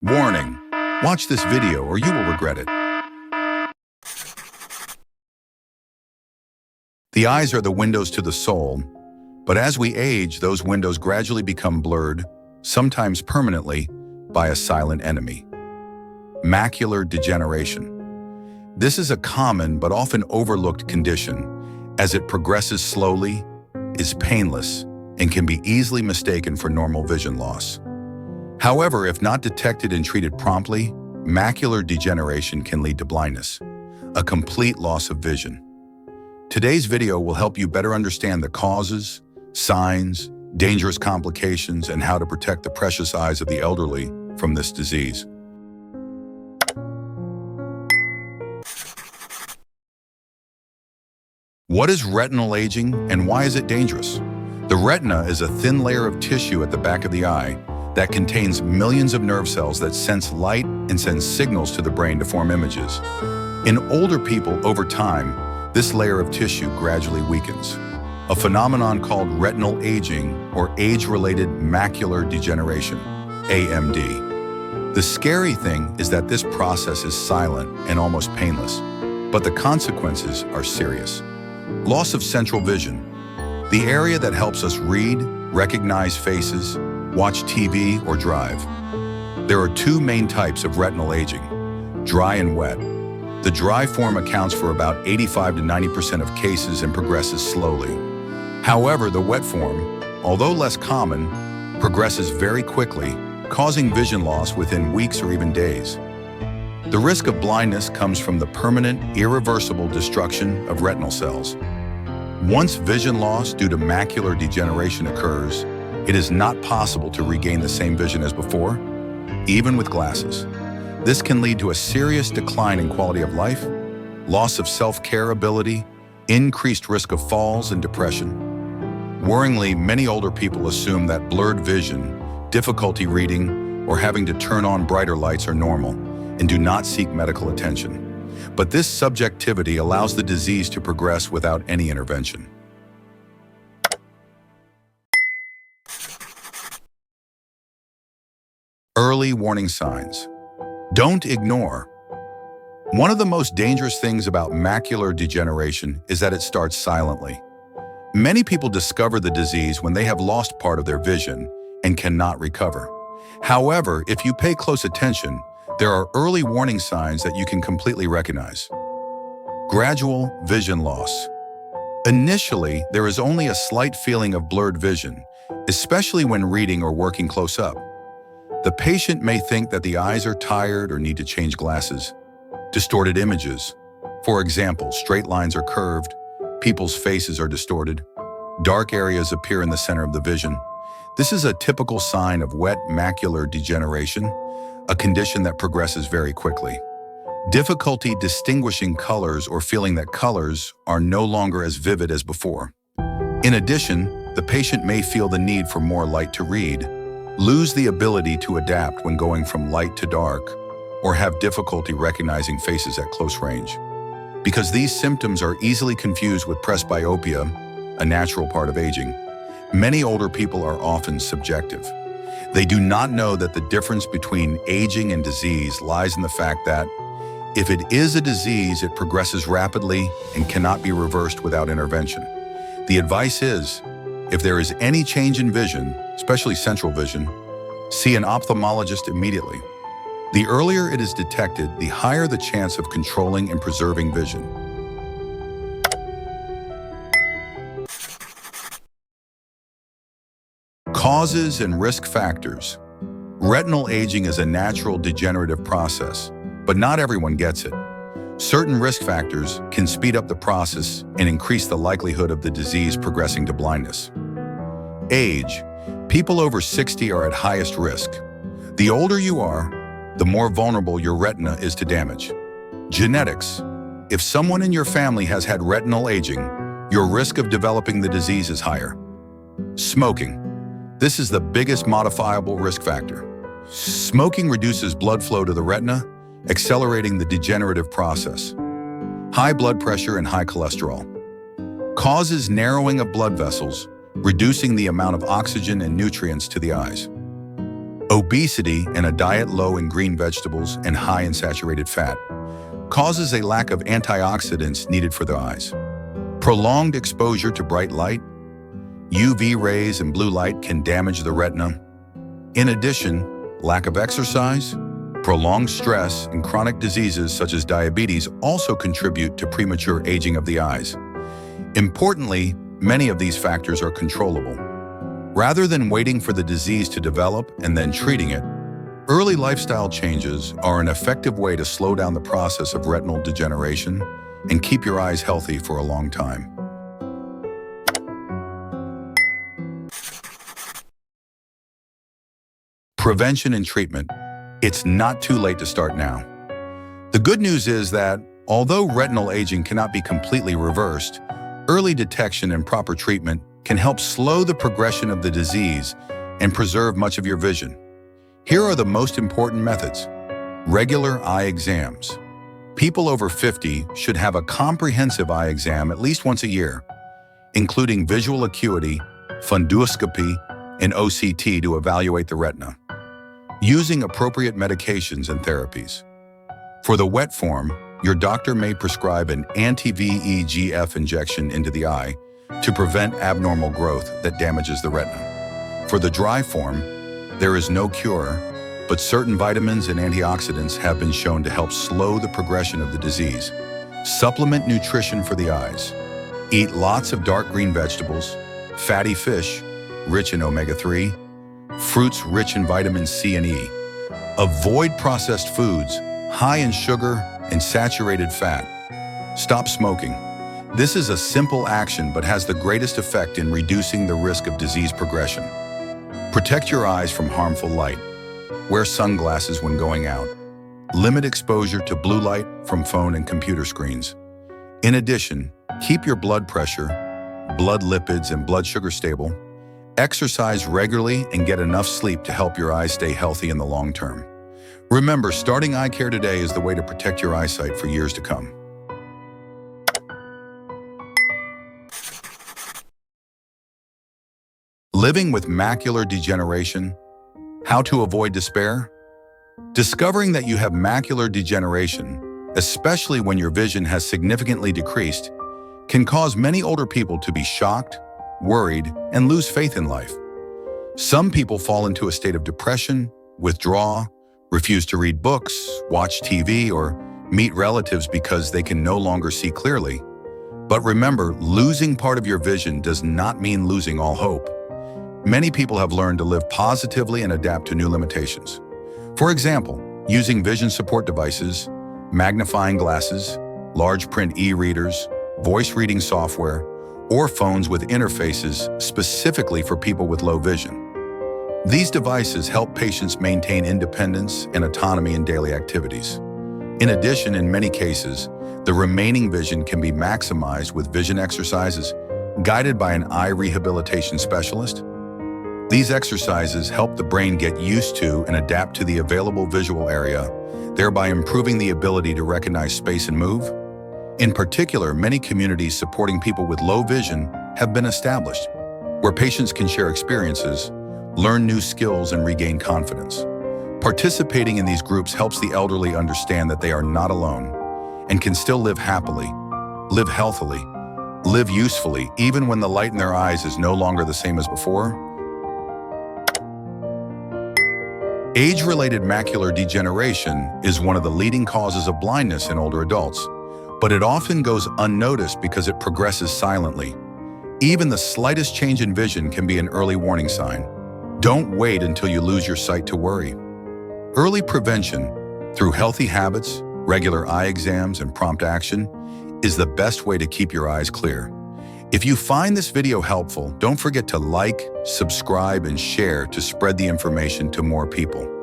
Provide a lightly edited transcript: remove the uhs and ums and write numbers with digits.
Warning: watch this video or you will regret it. The eyes are the windows to the soul, but as we age, those windows gradually become blurred, sometimes permanently, by a silent enemy: macular degeneration. This is a common but often overlooked condition, as it progresses slowly, is painless, and can be easily mistaken for normal vision loss. However, if not detected and treated promptly, macular degeneration can lead to blindness, a complete loss of vision. Today's video will help you better understand the causes, signs, dangerous complications, and how to protect the precious eyes of the elderly from this disease. What is retinal aging and why is it dangerous? The retina is a thin layer of tissue at the back of the eye that contains millions of nerve cells that sense light and send signals to the brain to form images. In older people, over time, this layer of tissue gradually weakens, a phenomenon called retinal aging or age-related macular degeneration, AMD. The scary thing is that this process is silent and almost painless, but the consequences are serious. Loss of central vision, the area that helps us read, recognize faces, watch TV, or drive. There are two main types of retinal aging: dry and wet. The dry form accounts for about 85 to 90% of cases and progresses slowly. However, the wet form, although less common, progresses very quickly, causing vision loss within weeks or even days. The risk of blindness comes from the permanent, irreversible destruction of retinal cells. Once vision loss due to macular degeneration occurs, it is not possible to regain the same vision as before, even with glasses. This can lead to a serious decline in quality of life, loss of self-care ability, increased risk of falls and depression. Worryingly, many older people assume that blurred vision, difficulty reading, or having to turn on brighter lights are normal and do not seek medical attention. But this subjectivity allows the disease to progress without any intervention. Early warning signs. Don't ignore. One of the most dangerous things about macular degeneration is that it starts silently. Many people discover the disease when they have lost part of their vision and cannot recover. However, if you pay close attention, there are early warning signs that you can completely recognize. Gradual vision loss. Initially, there is only a slight feeling of blurred vision, especially when reading or working close up. The patient may think that the eyes are tired or need to change glasses. Distorted images. For example, straight lines are curved, people's faces are distorted, dark areas appear in the center of the vision. This is a typical sign of wet macular degeneration, a condition that progresses very quickly. Difficulty distinguishing colors or feeling that colors are no longer as vivid as before. In addition, the patient may feel the need for more light to read, lose the ability to adapt when going from light to dark, or have difficulty recognizing faces at close range. Because these symptoms are easily confused with presbyopia, a natural part of aging, many older people are often subjective. They do not know that the difference between aging and disease lies in the fact that if it is a disease, it progresses rapidly and cannot be reversed without intervention. The advice is, if there is any change in vision, especially central vision, see an ophthalmologist immediately. The earlier it is detected, the higher the chance of controlling and preserving vision. Causes and risk factors. Retinal aging is a natural degenerative process, but not everyone gets it. Certain risk factors can speed up the process and increase the likelihood of the disease progressing to blindness. Age. People over 60 are at highest risk. The older you are, the more vulnerable your retina is to damage. Genetics. If someone in your family has had retinal aging, your risk of developing the disease is higher. Smoking. This is the biggest modifiable risk factor. Smoking reduces blood flow to the retina, accelerating the degenerative process. High blood pressure and high cholesterol. Causes narrowing of blood vessels, reducing the amount of oxygen and nutrients to the eyes. Obesity and a diet low in green vegetables and high in saturated fat causes a lack of antioxidants needed for the eyes. Prolonged exposure to bright light, UV rays and blue light can damage the retina. In addition, lack of exercise, prolonged stress, and chronic diseases such as diabetes also contribute to premature aging of the eyes. Importantly, many of these factors are controllable. Rather than waiting for the disease to develop and then treating it, early lifestyle changes are an effective way to slow down the process of retinal degeneration and keep your eyes healthy for a long time. Prevention and treatment. It's not too late to start now. The good news is that, although retinal aging cannot be completely reversed, early detection and proper treatment can help slow the progression of the disease and preserve much of your vision. Here are the most important methods. Regular eye exams. People over 50 should have a comprehensive eye exam at least once a year, including visual acuity, funduscopy, and OCT to evaluate the retina. Using appropriate medications and therapies. For the wet form, your doctor may prescribe an anti-VEGF injection into the eye to prevent abnormal growth that damages the retina. For the dry form, there is no cure, but certain vitamins and antioxidants have been shown to help slow the progression of the disease. Supplement nutrition for the eyes. Eat lots of dark green vegetables, fatty fish, rich in omega-3, fruits rich in vitamins C and E. Avoid processed foods, high in sugar and saturated fat. Stop smoking. This is a simple action but has the greatest effect in reducing the risk of disease progression. Protect your eyes from harmful light. Wear sunglasses when going out. Limit exposure to blue light from phone and computer screens. In addition, keep your blood pressure, blood lipids, and blood sugar stable. Exercise regularly and get enough sleep to help your eyes stay healthy in the long term. Remember, starting eye care today is the way to protect your eyesight for years to come. Living with macular degeneration. How to avoid despair? Discovering that you have macular degeneration, especially when your vision has significantly decreased, can cause many older people to be shocked, worried, and lose faith in life. Some people fall into a state of depression, withdraw, refuse to read books, watch TV, or meet relatives because they can no longer see clearly. But remember, losing part of your vision does not mean losing all hope. Many people have learned to live positively and adapt to new limitations. For example, using vision support devices, magnifying glasses, large print e-readers, voice reading software, or phones with interfaces specifically for people with low vision. These devices help patients maintain independence and autonomy in daily activities. In addition, in many cases, the remaining vision can be maximized with vision exercises guided by an eye rehabilitation specialist. These exercises help the brain get used to and adapt to the available visual area, thereby improving the ability to recognize space and move. In particular, many communities supporting people with low vision have been established, where patients can share experiences, learn new skills, and regain confidence. Participating in these groups helps the elderly understand that they are not alone and can still live happily, live healthily, live usefully, even when the light in their eyes is no longer the same as before. Age-related macular degeneration is one of the leading causes of blindness in older adults, but it often goes unnoticed because it progresses silently. Even the slightest change in vision can be an early warning sign. Don't wait until you lose your sight to worry. Early prevention, through healthy habits, regular eye exams, and prompt action, is the best way to keep your eyes clear. If you find this video helpful, don't forget to like, subscribe, and share to spread the information to more people.